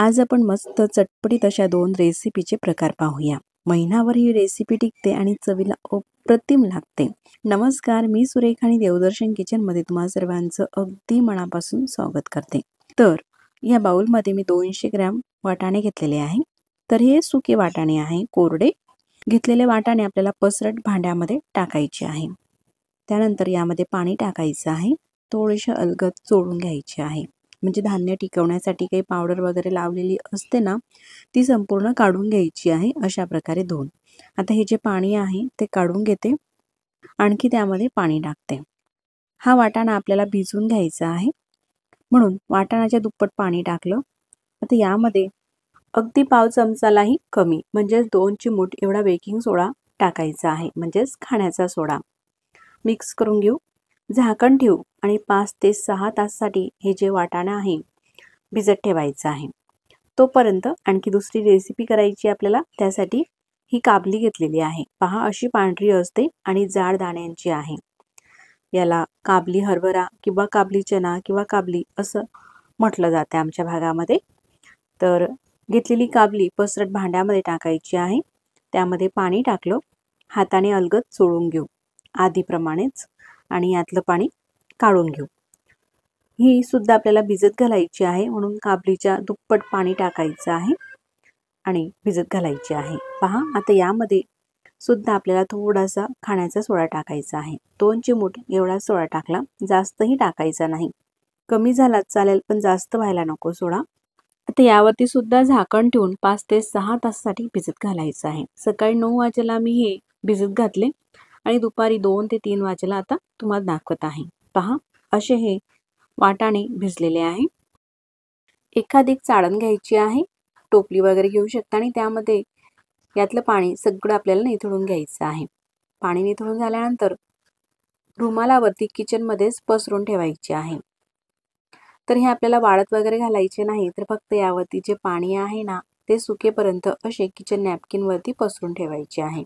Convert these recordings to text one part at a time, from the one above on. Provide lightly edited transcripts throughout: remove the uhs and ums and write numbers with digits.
आज आपण मस्त चटपटीत अशा 2 रेसिपीचे प्रकार पाहूया. महिनाभर ही रेसिपी टिकते आणि चवीला अप्रतिम लागते. नमस्कार, मी सुरेखा आणि देवदर्शन किचनमध्ये तुम्हा सर्वांचं अगदी मनापासून स्वागत करते. तर या बाउलमध्ये मी 200 ग्रॅम वाटाणे घेतलेले आहे. तर हे सुके वाटाणे आहे, कोरडे. घेतलेले वाटाणे आपल्याला पसरट भांड्यामध्ये टाकायचे आहे. त्यानंतर यामध्ये पाणी टाकायचं आहे. थोडेसे अलगद चोळून घ्यायचे आहे. म्हणजे धान्य टिकवण्यासाठी काही पावडर वगैरे लावलेली असते ना, ती संपूर्ण काढून घ्यायची आहे अशा प्रकारे धुवून. आता हे जे पाणी आहे ते काढून घेते. आणखी त्यामध्ये पाणी टाकते. हा वाटाणा आपल्याला भिजवून घ्यायचा आहे, म्हणून वाटाण्याच्या दुप्पट पाणी टाकलं. आता यामध्ये अगदी पाव चमचालाही कमी म्हणजे 2 चिमूट एवढा बेकिंग सोडा टाकायचा आहे, म्हणजेच खाण्याचा सोडा. मिक्स करून घेऊ. झाकण ठेवू आणि 5 ते 6 तासासाठी हे जे वाटाणा आहे भिजत ठेवायचं आहे. तोपर्यंत आणखी दुसरी रेसिपी करायची आपल्याला. त्यासाठी ही काबली घेतलेली आहे. पहा, अशी पांढरी असते आणि जाड दाण्यांची आहे. याला काबली हरभरा किंवा काबली चना किंवा काबली असं म्हटलं जाते आमच्या भागामध्ये. तर घेतलेली काबली पसरट भांड्यामध्ये टाकायची आहे. त्यामध्ये पाणी टाकलं. हाताने अलगद चोळून घेऊ आधीप्रमाणेच आणि यातलं पाणी काढून घेऊ. ही सुद्धा आपल्याला भिजत घालायची आहे, म्हणून काबलीच्या दुप्पट पाणी टाकायचं आहे आणि भिजत घालायची आहे. पहा, आता यामध्ये सुद्धा आपल्याला थोडासा खाण्याचा सोडा टाकायचा आहे. 2 चिमूट एवढा सोडा टाकला. जास्तही टाकायचा नाही. कमी झाला चालेल, पण जास्त व्हायला नको सोडा. आता यावरती सुद्धा झाकण ठेवून 5 ते 6 तासासाठी भिजत घालायचं आहे. सकाळी 9 वाजेला मी हे भिजत घातले आणि दुपारी 2 ते 3 वाजेला आता तुम्हाला दाखवत आहे. पहा, असे हे वाटाणे भिजलेले आहे. एखादी चाळण घ्यायची आहे. टोपली वगैरे घेऊ शकता आणि त्यामध्ये यातलं पाणी सगळं आपल्याला निथळून घ्यायचं आहे. पाणी निथळून झाल्यानंतर रुमालावरती किचनमध्येच पसरून ठेवायचे आहे. तर हे आपल्याला वाळत वगैरे घालायचे नाही, तर फक्त यावरती जे पाणी आहे ना ते सुकेपर्यंत असे किचन नॅपकिनवरती पसरून ठेवायचे आहे.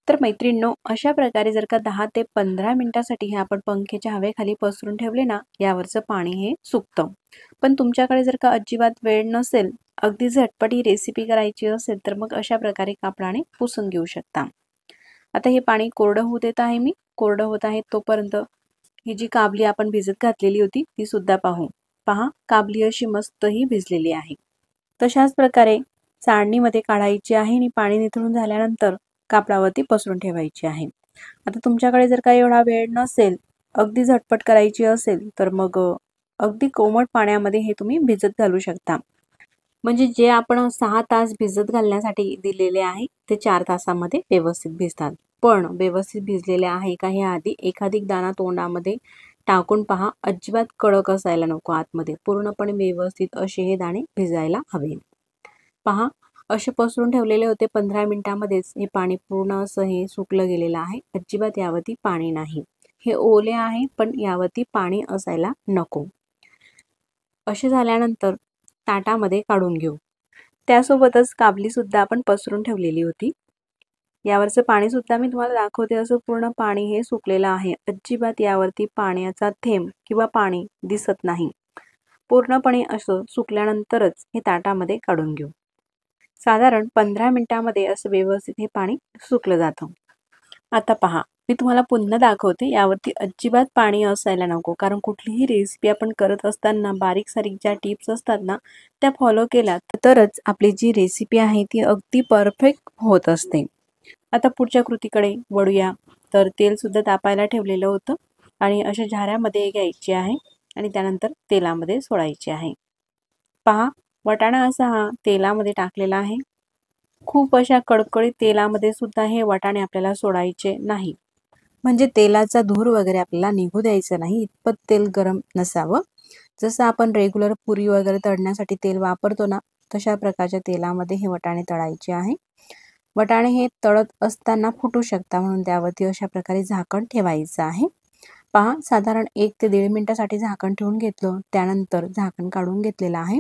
तर मैत्रिणींनो, अशा प्रकारे जर का 10 ते 15 मिनिटासाठी हे आपण पंख्याच्या हवेखाली पसरून ठेवले ना, यावरचं पाणी हे सुकतं. पण तुमच्याकडे जर का अजिबात वेळ नसेल, अगदी झटपट ही रेसिपी करायची असेल, तर मग अशा प्रकारे कापडाने पुसून घेऊ शकता. आता हे पाणी कोरडं होऊ देत आहे मी. कोरडं होत आहे तोपर्यंत ही जी काबली आपण भिजत घातलेली होती ती सुद्धा पाहू. पहा, काबली अशी मस्त ही भिजलेली आहे. तशाच प्रकारे चाळणीमध्ये काढायची आहे आणि पाणी निथळून झाल्यानंतर कापडावरती पसरून ठेवायची आहे. आता तुमच्याकडे जर का एवढा वेळ नसेल, अगदी झटपट करायची असेल, तर मग अगदी कोमट पाण्यामध्ये हे तुम्ही भिजत घालू शकता. म्हणजे जे आपण 6 तास भिजत घालण्यासाठी दिलेले आहे ते 4 तासामध्ये व्यवस्थित भिजतात. पण व्यवस्थित भिजलेले आहे का हे आधी एखादी दाणा तोंडामध्ये टाकून पहा. अजिबात कडक असायला नको आतमध्ये. पूर्णपणे व्यवस्थित असे हे दाणे भिजायला हवे. पहा, असे पसरून ठेवलेले होते. 15 मिनिटांमध्येच हे पाणी पूर्ण असं हे सुकलं गेलेलं आहे. अजिबात यावरती पाणी नाही. हे ओले आहे, पण यावरती पाणी असायला नको. असे झाल्यानंतर ताटामध्ये काढून घेऊ. त्यासोबतच काबली सुद्धा आपण पसरून ठेवलेली होती. यावरचं पाणी सुद्धा मी तुम्हाला दाखवते. असं पूर्ण पाणी हे सुकलेलं आहे. अजिबात यावरती पाण्याचा थेंब किंवा पाणी दिसत नाही. पूर्णपणे असं सुकल्यानंतरच हे ताटामध्ये काढून घेऊ. साधारण 15 मिनिटांमध्ये असं व्यवस्थित हे पाणी सुकलं जातं. आता पहा, मी तुम्हाला पुन्हा दाखवते. यावरती अजिबात पाणी असायला नको, कारण कुठलीही रेसिपी आपण करत असताना बारीक सारीक ज्या टिप्स असतात ना त्या फॉलो केल्या तरच आपली जी रेसिपी आहे ती अगदी परफेक्ट होत असते. आता पुढच्या कृतीकडे वळूया. तर तेल सुद्धा तापायला ठेवलेलं होतं आणि अशा झाऱ्यामध्ये घ्यायचे आहे आणि त्यानंतर तेलामध्ये सोडायचे आहे. पहा, वाटाणा असा हा तेलामध्ये टाकलेला आहे. खूप अशा कडकडीत तेलामध्ये सुद्धा हे वाटाणे आपल्याला सोडायचे नाही. म्हणजे तेलाचा धूर वगैरे आपल्याला निघू द्यायचा नाही. इतपत तेल गरम नसावं. जसं आपण रेग्युलर पुरी वगैरे तळण्यासाठी तेल वापरतो ना, तशा प्रकारच्या तेलामध्ये हे वाटाणे तळायचे आहे. वाटाणे हे तळत असताना फुटू शकता, म्हणून त्यावरती अशा प्रकारे झाकण ठेवायचं आहे. पहा, साधारण 1 ते 1.5 मिनिटासाठी झाकण ठेवून घेतलं. त्यानंतर झाकण काढून घेतलेलं आहे.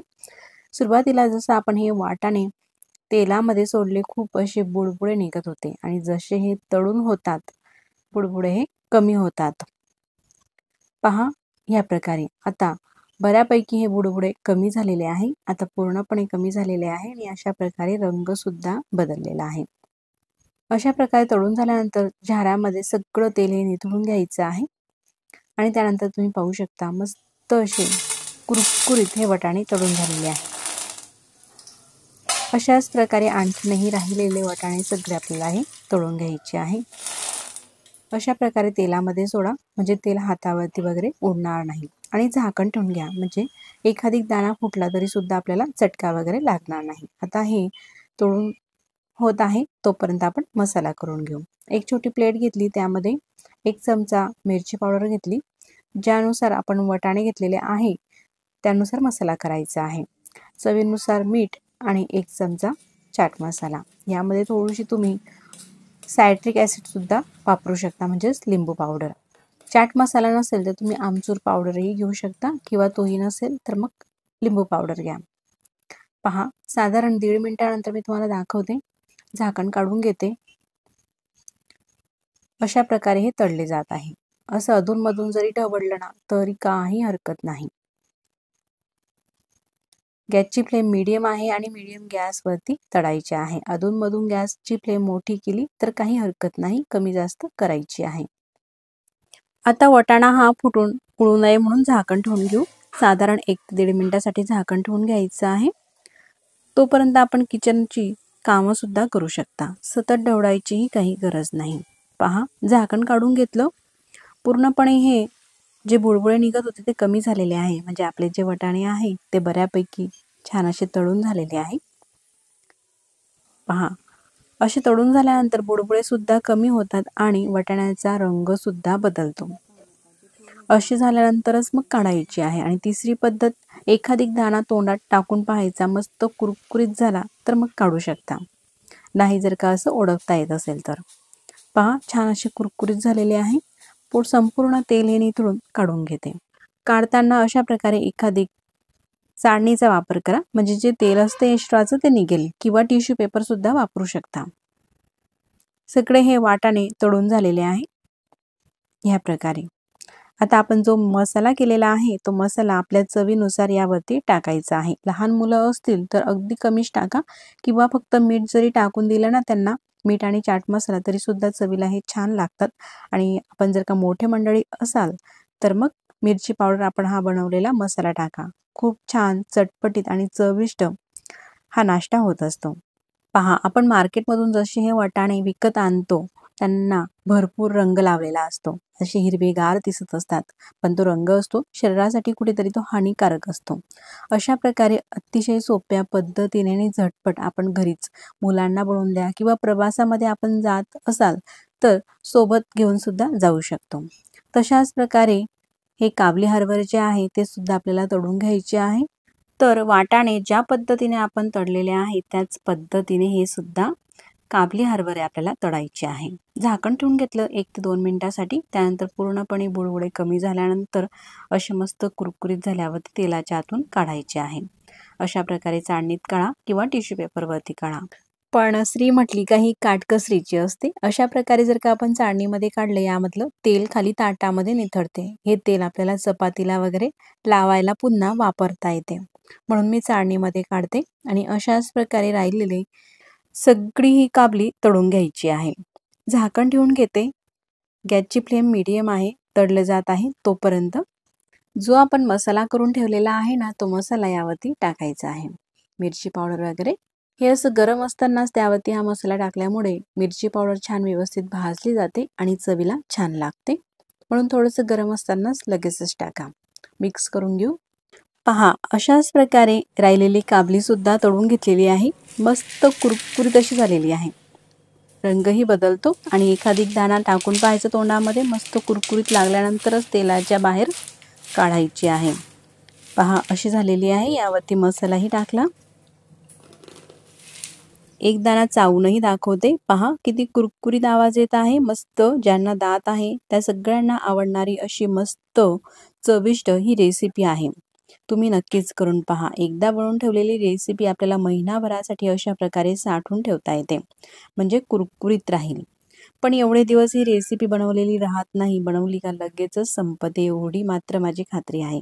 सुरुवातीला जसं आपण हे वाटाणे तेलामध्ये सोडले, खूप असे बुडबुडे निघत होते आणि जसे हे तळून होतात बुडबुडे हे कमी होतात. पहा, या प्रकारे आता बऱ्यापैकी हे बुडबुडे कमी झालेले आहे, आता पूर्णपणे कमी झालेले आहे आणि अशा प्रकारे रंग सुद्धा बदललेला आहे। अशा प्रकारे तळून झाल्यानंतर झाऱ्यामध्ये सगळं तेल हे निथळून घ्यायचं आहे आणि त्यानंतर तुम्ही पाहू शकता मस्त असे कुरकुरीत हे वाटाणे तळून झालेले आहे। अशाच प्रकारे आणखीनही राहिलेले वाटाणे सगळे आपल्याला हे तळून घ्यायचे आहे। अशा प्रकारे तेलामध्ये सोडा, म्हणजे तेल हातावरती वगैरे उडणार नाही आणि झाकण ठेवून घ्या, म्हणजे एखादी दाणा फुटला तरी सुद्धा आपल्याला चटका वगैरे लागणार नाही। आता हे तळून होत आहे तोपर्यंत आपण मसाला करून घेऊ। एक छोटी प्लेट घेतली, त्यामध्ये 1 चमचा मिरची पावडर घेतली, ज्यानुसार आपण वाटाणे घेतलेले आहे त्यानुसार मसाला करायचा आहे। चवीनुसार मीठ आणि 1 चमचा चाट मसाला। यामध्ये थोडीशी तुम्ही सायट्रिक ॲसिड सुद्धा वापरू शकता, म्हणजेच लिंबू पावडर। चाट मसाला नसेल तर तुम्ही आमचूर पावडरही घेऊ शकता, किंवा तोही नसेल तर मग लिंबू पावडर घ्या। पहा, साधारण 1.5 मिनिटानंतर मी तुम्हाला दाखवते। झाकण काढून घेते। अशा प्रकारे हे तळले जात आहे। असं अधूनमधून जरी ढवळलं ना तरी काही हरकत नाही। गॅसची फ्लेम मीडियम आहे आणि मीडियम गॅसवरती तळायचे आहे। अधूनमधून गॅसची फ्लेम मोठी केली तर काही हरकत नाही, कमी जास्त करायची आहे। आता वाटाणा हा फुटून उडू नये म्हणून झाकण ठेवून घेऊ। साधारण 1 ते 1.5 मिनिटासाठी झाकण ठेवून घ्यायचं आहे। तोपर्यंत आपण किचनची कामं सुद्धा करू शकता, सतत ढवळायचीही काही गरज नाही। पहा, झाकण काढून घेतलं, पूर्णपणे हे जे बुडबुडे निघत होते ते कमी झालेले आहे, म्हणजे आपले जे वाटाणे आहे ते बऱ्यापैकी छान असे तळून झालेले आहे। पहा, असे तळून झाल्यानंतर बुडबुडे सुद्धा कमी होतात आणि वाटाण्याचा रंग सुद्धा बदलतो। असे झाल्यानंतरच मग काढायची आहे। आणि तिसरी पद्धत, एखादी दाणा तोंडात टाकून पाहायचा, मस्त कुरकुरीत झाला तर मग काढू शकता, नाही जर का असं ओळखता येत असेल तर। पहा, छान असे कुरकुरीत झालेले आहे। संपूर्ण तेल हे निथळून काढून घेते। काढताना अशा प्रकारे एखादी चाळणीचा वापर करा, म्हणजे जे तेल असते एक्स्ट्राचं ते निघेल, किंवा टिश्यू पेपर सुद्धा वापरू शकता। सगळे हे वाटाणे तळून झालेले आहे ह्या प्रकारे। आता आपण जो मसाला केलेला आहे तो मसाला आपल्या चवीनुसार यावरती टाकायचा आहे। लहान मुलं असतील तर अगदी कमीच टाका, किंवा फक्त मीठ जरी टाकून दिलं ना त्यांना, मीठ आणि चाट मसाला, तरी सुद्धा चवीला हे छान लागतात। आणि आपण जर का मोठे मंडळी असाल तर मग मिरची पावडर आपण हा बनवलेला मसाला टाका। खूप छान चटपटीत आणि चविष्ट हा नाश्ता होत असतो। पहा, आपण मार्केटमधून जसे हे वाटाणे विकत आणतो त्यांना भरपूर रंग लावलेला असतो, असे हिरवेगार दिसत असतात, पण तो रंग असतो शरीरासाठी कुठेतरी तो हानिकारक असतो। अशा प्रकारे अतिशय सोप्या पद्धतीने आणि झटपट आपण घरीच मुलांना बनवून द्या, किंवा प्रवासामध्ये आपण जात असाल तर सोबत घेऊन सुद्धा जाऊ शकतो। तशाच प्रकारे हे काबली हरभरे जे आहे ते सुद्धा आपल्याला तळून घ्यायचे आहे। तर वाटाणे ज्या पद्धतीने आपण तळलेले आहे त्याच पद्धतीने हे सुद्धा काबली हरभरे आपल्याला तळायचे आहे। झाकण ठेवून घेतलं 1 ते 2 मिनिटासाठी, त्यानंतर पूर्णपणे बुडबुडे कमी झाल्यानंतर असे मस्त कुरकुरीत झाल्यावर तेलाच्या आतून काढायचे आहे। अशा प्रकारे चाळणीत काढा किंवा टिश्यू पेपरवरती काढा। पण स्त्री म्हटली का ही काटकसरीची असते। अशा प्रकारे जर का आपण चाळणीमध्ये काढले, यामधलं तेल खाली ताटामध्ये निथळते। हे तेल आपल्याला चपातीला वगैरे लावायला पुन्हा वापरता येते, म्हणून मी चाळणीमध्ये काढते। आणि अशाच प्रकारे राहिलेले सगळी ही काबली तळून घ्यायची आहे। झाकण ठेवून घेते, गॅसची फ्लेम मीडियम आहे, तळले जात आहे तोपर्यंत जो आपण मसाला करून ठेवलेला आहे ना तो मसाला यावरती टाकायचा आहे। मिरची पावडर वगैरे हे असं गरम असतानाच त्यावरती हा मसाला टाकल्यामुळे मिरची पावडर छान व्यवस्थित भाजली जाते आणि चवीला छान लागते, म्हणून थोडंसं गरम असतानाच लगेचच टाका। मिक्स करून घेऊ। पहा, अशाच प्रकारे राहिलेली काबली सुद्धा तळून घेतलेली आहे, मस्त कुरकुरीत अशी झालेली आहे। रंगही बदलतो आणि एखादी दाणा टाकून पाहायचं तोंडामध्ये, मस्त कुरकुरीत लागल्यानंतरच तेलाच्या बाहेर काढायची आहे। पहा, अशी झालेली आहे। यावरती मसालाही टाकला, एक दाणा चावूनही दाखवते। पहा, किती कुरकुरीत आवाज येत आहे। मस्त, ज्यांना दात आहे त्या सगळ्यांना आवडणारी अशी मस्त चविष्ट ही रेसिपी आहे। तुम्ही नक्कीच करून पहा। एकदा बनवून ठेवलेली रेसिपी आपल्याला महिनाभरासाठी अशा प्रकारे साठवून ठेवता येते, म्हणजे कुरकुरीत राहील। पण एवढे दिवस ही रेसिपी बनवलेली राहत नाही, बनवली का लगेचच संपते एवढी मात्र माझी खात्री आहे.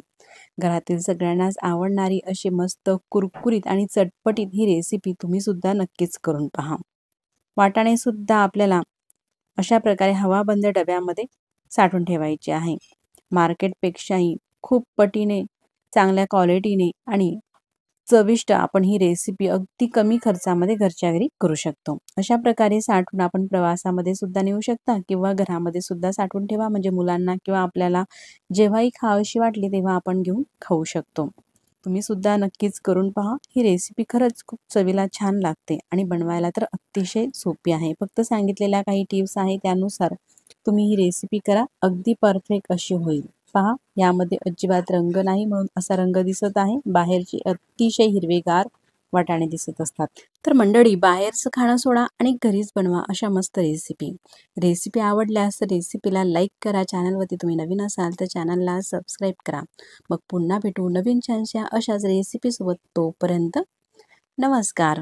घरातील सगळ्यांनाच आवडणारी अशी मस्त कुरकुरीत आणि चटपटीत ही रेसिपी तुम्ही सुद्धा नक्कीच करून पहा. वाटाणे सुद्धा आपल्याला अशा प्रकारे हवाबंद डब्यामध्ये साठवून ठेवायचे आहे. मार्केटपेक्षाही खूप पटीने चांगल्या क्वालिटीने आणि चविष्ट आपण ही रेसिपी अगदी कमी खर्चामध्ये घरच्या घरी करू शकतो. अशा प्रकारे साठवून आपण प्रवासामध्ये सुद्धा नेऊ शकता किंवा घरामध्ये सुद्धा साठवून ठेवा, म्हणजे मुलांना किंवा आपल्याला जेव्हाही खावीशी वाटली तेव्हा आपण घेऊन खाऊ शकतो. तुम्ही सुद्धा नक्कीच करून पहा. ही रेसिपी खरंच खूप चवीला छान लागते आणि बनवायला तर अतिशय सोपी आहे. फक्त सांगितलेल्या काही टिप्स आहे त्यानुसार तुम्ही ही रेसिपी करा, अगदी परफेक्ट अशी होईल. पहा, यामध्ये अजिबात रंग नाही म्हणून असा रंग दिसत आहे. बाहेरची अतिशय हिरवेगार वाटाणे दिसत असतात. तर मंडळी, बाहेरचं खाणं सोडा आणि घरीच बनवा अशा मस्त रेसिपी आवडल्यास रेसिपीला लाईक करा. चॅनलवरती तुम्ही नवीन असाल तर चॅनलला सबस्क्राईब करा. मग पुन्हा भेटू नवीन छानशा अशाच रेसिपीसोबत. तोपर्यंत नमस्कार.